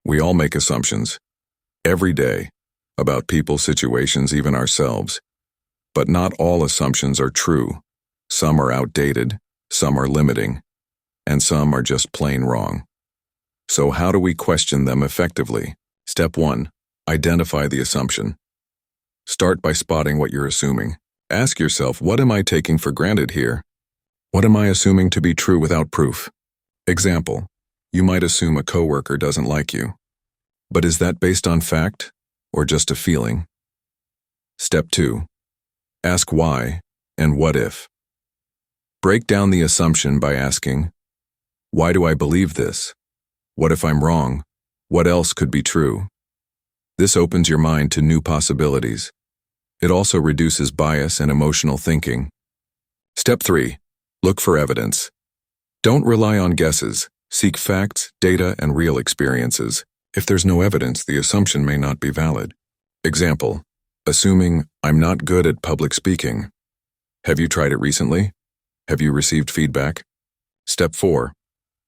We all make assumptions, every day, about people, situations, even ourselves. But not all assumptions are true. Some are outdated, some are limiting, and some are just plain wrong. So how do we question them effectively? Step 1. Identify the assumption. Start by spotting what you're assuming. Ask yourself, what am I taking for granted here? What am I assuming to be true without proof? Example, you might assume a coworker doesn't like you. But is that based on fact or just a feeling? Step 2. Ask why and what if. Break down the assumption by asking, why do I believe this? What if I'm wrong? What else could be true? This opens your mind to new possibilities. It also reduces bias and emotional thinking. Step 3. Look for evidence. Don't rely on guesses. Seek facts, data, and real experiences. If there's no evidence, the assumption may not be valid. Example, assuming I'm not good at public speaking. Have you tried it recently? Have you received feedback? Step 4.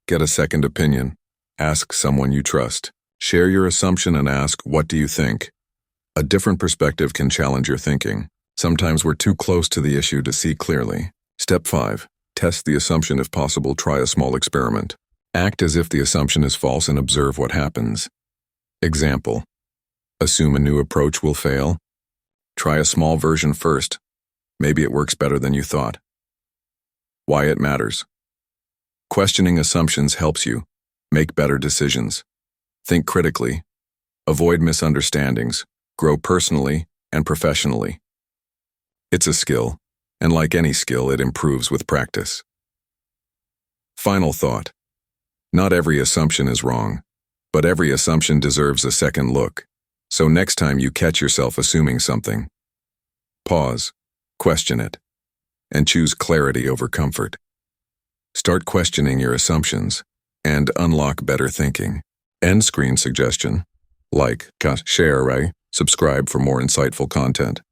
Get a second opinion. Ask someone you trust. Share your assumption and ask, what do you think? A different perspective can challenge your thinking. Sometimes we're too close to the issue to see clearly. Step 5. Test the assumption. If possible, try a small experiment. Act as if the assumption is false and observe what happens. Example, assume a new approach will fail. Try a small version first. Maybe it works better than you thought. Why it matters. Questioning assumptions helps you make better decisions. Think critically. Avoid misunderstandings. Grow personally and professionally. It's a skill, and like any skill, it improves with practice. Final thought. Not every assumption is wrong, but every assumption deserves a second look. So next time you catch yourself assuming something, pause, question it, and choose clarity over comfort. Start questioning your assumptions and unlock better thinking. End screen suggestion. Like, share, subscribe for more insightful content.